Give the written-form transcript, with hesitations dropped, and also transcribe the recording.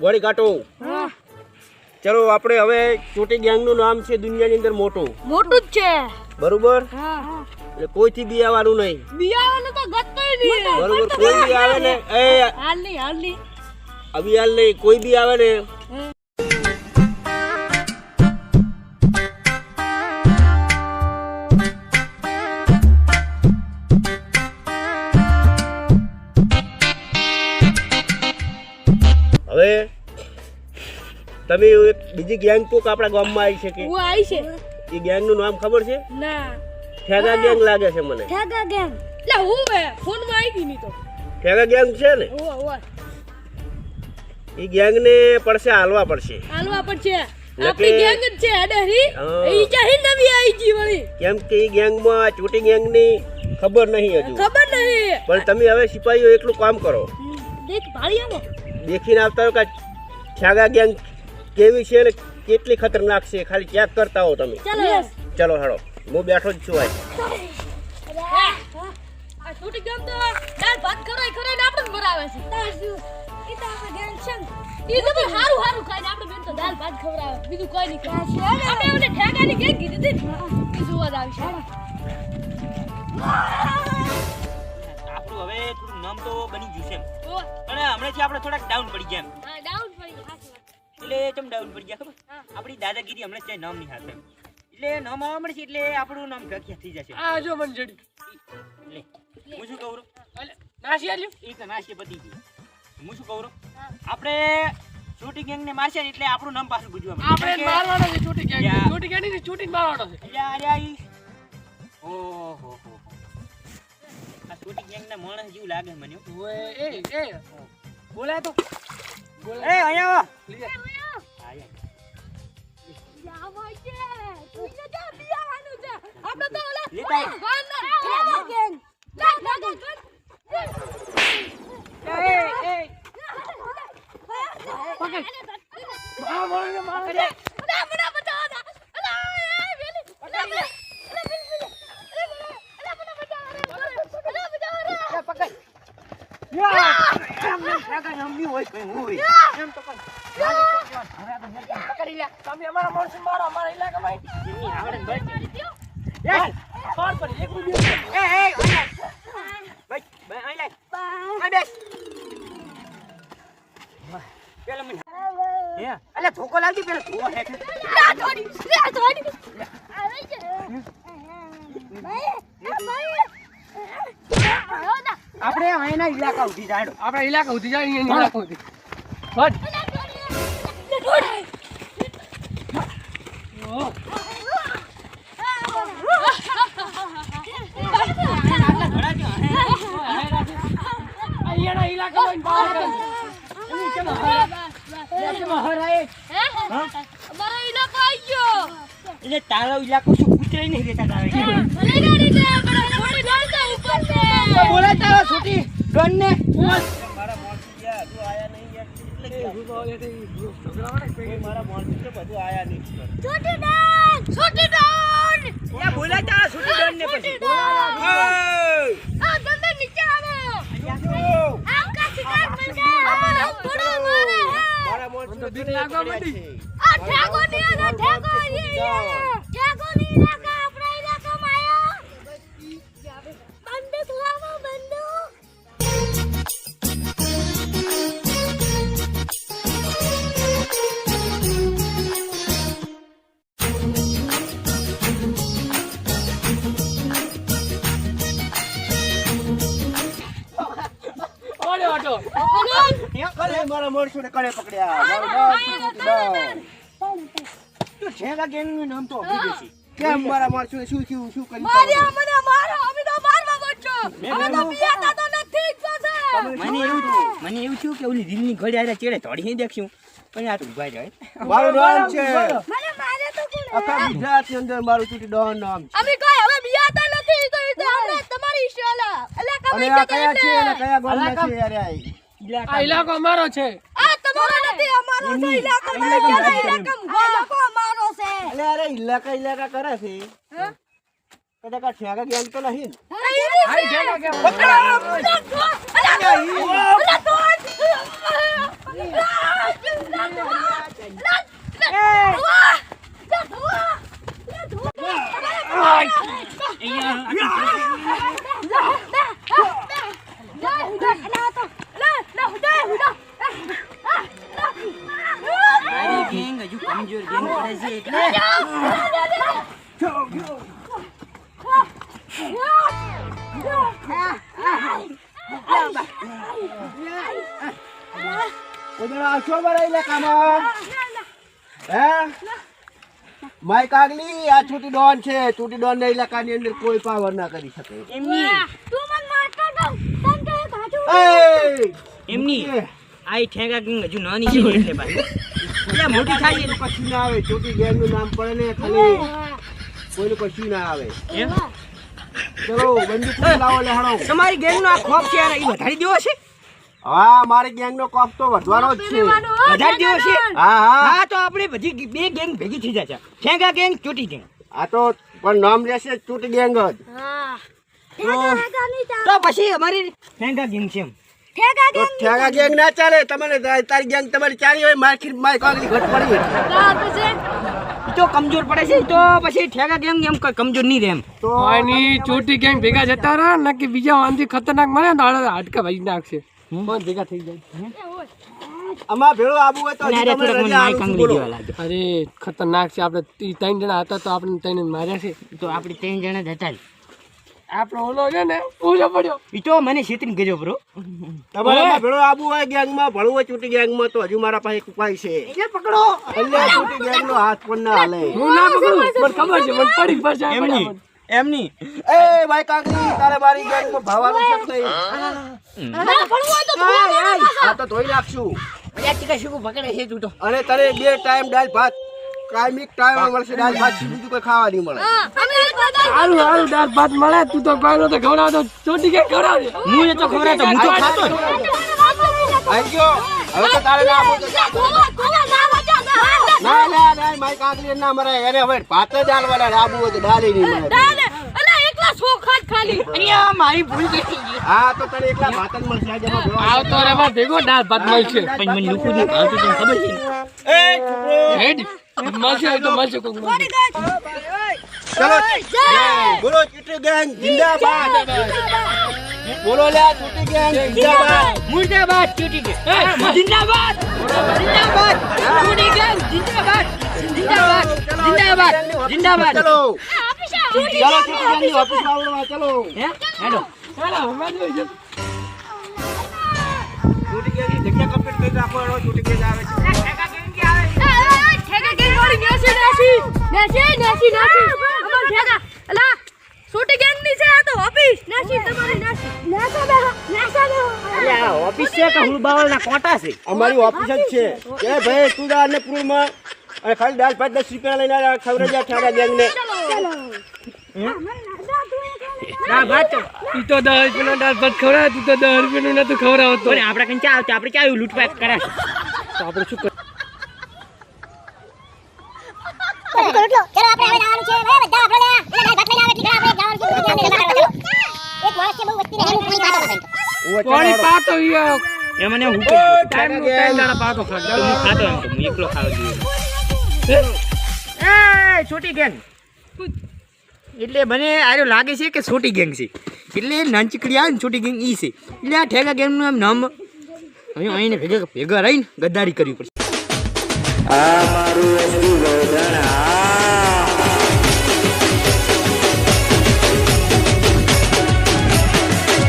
ગોળી કાઢો. ચલો આપણે હવે ચોટી ગેંગનું નામ છે દુનિયાની અંદર મોટું મોટું જ છે બરોબર. હા એટલે કોઈથી બિયાવાનું નહીં. બિયાવાનું તો ગતઈ નહીં બરોબર. કોઈ બી આવે ને એ હાલ નહીં અભિયાલ નહીં, કોઈ બી આવે ને હવે તમે એક બીજી ગેંગ કોક આપણા ગામમાં આવી છે કે હું આવી છે એ ગેંગનું નામ ખબર છે? ના ઠેગા ગેંગ લાગે છે મને. ઠેગા ગેંગ લે હું બે ફોન માં આવી ગઈ ની તો ઠેગા ગેંગ છે ને ઓવા એ ગેંગ ને પડશે હાલવા પડશે. હાલવા પડશે. આપણી ગેંગ જ છે અડરી ઈ ચાહી નવી આવી જી વળી કેમ કે એ ગેંગમાં ચોટી ગેંગની ખબર નહીં હજુ. ખબર નહીં પણ તમે હવે સિપાહીઓ એટલું કામ કરો, દેખ ભાળિયાનો દેખીને આવતા હો કે ઠેગા ગેંગ કેવી છે ને કેટલી ખતરનાક છે, ખાલી ચેક કરતા હો તમે. ચલો હેડો, હું બેઠો જ છું. આ છોટી ગેમ તો દાળ ભાત ખરાઈ ને આપણે મરાવે છે. ઈ તો આપણે ગેમ છે ઈ તો ભાઈ હારું ખાઈને આપણે બેન તો દાળ ભાત ખવરાવે, બીજું કોઈ નહીં કરે. આપણે ઓલે ઠેકાની ગેમ કીધી હતી બીજું વાત આવી છે. આપણું હવે થોડું નામ તો બની ગયું છે પણ હમણાંથી આપણે થોડાક ડાઉન પડી ગયા. હા ડાઉન પડી ગયા. એટલે કેમ ડાઉન પડી ગયા ખબર? આપણી દાદાગીરી હમણાં ત્યાં નામ નહીં હાથે એટલે નામ આવવા મળશે એટલે આપણું નામ પ્રખ્યાત થઈ જશે. આ જો મને જડી લે હું શું કહું નાસી આલ્યું એ તો નાશી પતી ગયું. હું શું કહું આપણે શૂટિંગ ગેંગ ને મારશે એટલે આપણું નામ પાછું ગુજવા આપણે મારવાનો છે છોટી ગેંગ ની છૂટી મારવાનો છે. ઓહો આ શૂટિંગ ગેંગ ના માણસ જેવું લાગે મને. ઓએ એ બોલાય તો એ અહીંયા આવો. આપણે તો ઓલા લેતા ઠેગા ગેંગ તમે અમારા માણસો મારો અમારા ઇલાકામાં ખબર પડી એક અલ્યા ધોકો લાગી પેલા ધોવા હેઠે. આપણે અહીંના ઇલાકા ઉઠી જાય. આપણા ઇલાકા ઉધી જાય અહીંયા ઇલાકા ઉધી બસ અહીંયાના ઇલાકામાં બહાર એની કેમ હરાય અમારો ઇલાકો આવી ગયો. એટલે તારો ઇલાકો શું કૂતરાઈ નહીં રહેતા તારે. ભલે ગાડી દે આપણે થોડી દોડતા ઉપર છે. બોલા તારા છોટી ડોન ને મારા મોણસી ગયા હજુ આયા નહીં યાર. મારા મોણસી તો બધું આયા નહીં. છોટી ડોન એ બોલા તારા છોટી ડોન ને પછી આ ગંદા નીચે આવો. આપકા શિકાર મિલ ગયા. અમારો થોડો મારે હે. મારા મોણસી તો બીક લાગવા માંડી. આ ઠેકો ની આ ઠેકો ઠેકો ની ઇલાકા આપણા ઇલાકામાં આયા. બંદૂક લાવો બંદૂક. ઓડે ઓટો મારા મોણસોને કડે પકડ્યા. મારું નામ ડાઉન. તો ઠેગા ગેંગ નું નામ તો અભી દેસી. કેમ મારા મોણસોને શું કર્યું? માર્યા મને મારો અમે તો મારવા ગોઠો. અમે તો પિયાતા તો નથી જ પાછા. મને એવું થયું કે ઓલી દિલની ઘોડી આરે ચેડે થોડી નહીં દેખ્યું પણ આ તો ઉભા જાય. મારું નામ છે મને મારે તો કોણ આખા ગુજરાતની અંદર મારું ચોટી ડોન નામ છે. અમે કોઈ હવે પિયાતા નથી તો એ તો અમને તમારી શાલા અને ઇલાકામાં આ કયા છે અને કયા ગામના છે યાર આ? આ ઇલાકો અમારો છે. આ તમારો નથી અમારો છે ઇલાકો ઇલાકો અમારો છે. અલે અરે ઇલાકા કરે છે. કદાચ આ ઠેગા ગેંગ તો નહીં ને? આઈ ઠેકા કે અલા મારી ગેંગ હજુ કમજોર ગેંગ પડે છે એટલે ઉદરા છો બરાઈ લેકામાં હે માય કાગલી આ છૂટી ડોન છે. છૂટી ડોન ને ઇલાકાની અંદર કોઈ પાવર ના કરી શકે. એમની એમની આઈ ઠેંગા ગેંગ હજુ નાની છે એટલે ભાઈ એટલે મોટી થાય એટલે કશું ના આવે. છૂટી ગેંગ નું નામ પડે ને ખાલી કોઈનું કશું ના આવે. એમ ચલો બંદૂક લાવો લે હણો. તમારી ગેંગ નો આ ખોફ છે યાર, એ વધારી દેવો છે. હા મારી ગેંગ નો કોપ તો વધવાનો જ છે. વધારી દેવો છે. હા હા હા તો આપણે બધી બે ગેંગ ભેગી થઈ જશે, ઠેંગા ગેંગ ચોટી ગેંગ. આ તો પણ નામ લેશે છૂટી ગેંગ જ. તો પછી અમારી ઠેંગા ગેંગ છે એમ. તો ઠેગા ગેંગ ના ચાલે. તમને તારી ગેંગ તમારી ચાલી હોય માર્કેટ માં કાગલી ઘટ પડી. ઈ તો કમજોર પડે છે, ઈ તો પછી ઠેગા ગેંગ એમ કોઈ કમજોર નહીં રહે એમ. તો આની ચોટી ગેંગ ભેગા જતા રહે ને કે બીજા વાંધી ખતરનાક મળે ને તો હાડકા ભાઈ નાખશે. કોણ ભેગા થઈ જાય? આમાં ભેળો આબુ હોય તો હજી તમને રજા આલું છું, બોલો. અરે ખતરનાક છે. આપણે ત્રણ જણા હતા તો આપણે ત્રણ માર્યા છે. તો આપણે ત્રણ જણા જ હતા. આપણો ઓલો છે ને પૂરો પડ્યો. ઈ તો મને છેતરીને ગયો બ્રો. તમારે આમાં ભેળો આબુ હોય ગેંગ માં ભળવું હોય છૂટી ગેંગ માં તો હજુ મારા પાસે એક ઉપાય છે. એટલે પકડો. એટલે છૂટી ગેંગ નો હાથ પણ ના હાલે. હું ના પકડું મને ખબર છે, મને પડી ફસાય એમની એમની એ ભાઈ કાગલી તારે મારી ગેંગ માં ભાવાનું છે કે નહીં? આ તો ધોઈ નાખશું. અલ્યા ટીકા શું પકડે છે તું તો. અને તને 2 ટાઈમ દાળ ભાત કાયમિક ટાઈમ મળશે. દાળ ભાત સિવાય બીજું કોઈ ખાવા નહીં મળે. સારું સારું દાળ ભાત મળે. તું તો કોઈ તો ખવડાવતો ચોટી ગેંગ ખવડાવજે. હું એ તો ખવડાવતો, હું તો ખાતો જ. આઈ ગયો. હવે તો તારે ના આપો તો ના ના ના મારી કાગલી ના મરે. એને હવે ભાત જ આલવાના. આબુ હોય તો દાળ નહીં મળે. અલ્યા મારી ભૂલ થઈ ગઈ. હા તો તને એકલા ભાત જ મળશે. આજે એમાં ભેળો આવતો રે માં ભેગો દાળ ભાત મળશે. પણ મને લુકુ દી આવતું તને ખબર છે. એ છોકરો હેડ મળશે તો મળશે કોક મળશે. ચલો બોલો ચૂટી ગેંગ જિંદાબાદ. બોલો લે ચૂટી ગેંગ જિંદાબાદ. મુર્દાબાદ ચૂટી ગઈ. જિંદાબાદ જિંદાબાદ ચૂટી ગઈ. જિંદાબાદ જિંદાબાદ જિંદાબાદ જિંદાબાદ. ચલો ચલો ચૂટી ગેંગ ની ઓફિસ માં આવડવા ચલો. હે હેડો. ચાલો હમણાં જોઈજો. ચૂટી ગેંગ ની જગ્યા કમ્પ્લીટ કરી રાખો. ચૂટી ગેંગ આવે છે. અલ્યા ઓફિસ છે કે હુલબાવલના કોટા છે? અમારી ઓફિસ જ છે. એ ભાઈ તું જા ને પૂરમાં અને ખાલી દાળ ભાત 10 રૂપિયા લઈને આ ખવડાવજે ઠાડા ગેંગ ને. ના ભાત તો ઈ તો 10 રૂપિયાનો દાળ ભાત ખવડાવે. તું તો 10 રૂપિયાનું નતું ખવડાવતો. ઓરે આપણે કઈ ચા આવતી, આપણે ચા લૂંટપાટ કરે. તો આપણે શું કર? ચલો આપણે હવે જવાનું છે. હવે બધા આપણે દાળ ભાત લઈને આવે એટલે આપણે જવાનું છે. એક માણસ છે બહુ વસ્તી રહે પાણી પાતો ઓય પાણી ચલો. પાતો ઈ એ મને હું ટાઈમ નું ટાઈમ દાડા પાતો હું ખાતો. ખાતો એમ તો હું એકલો ખાવા જોઈએ. એ છોટી ગેંગ એટલે મને આર્યો લાગે છે કે છોટી ગેંગ છે. એટલે નાનચીકડી આવે ને છોટી ગેંગ ઈ છે. એટલે આ ઠેગા ગેંગનું એમ નામ અહીં અહીંને ભેગા રહીને ગદ્દારી કરવી પડશે. આ મારું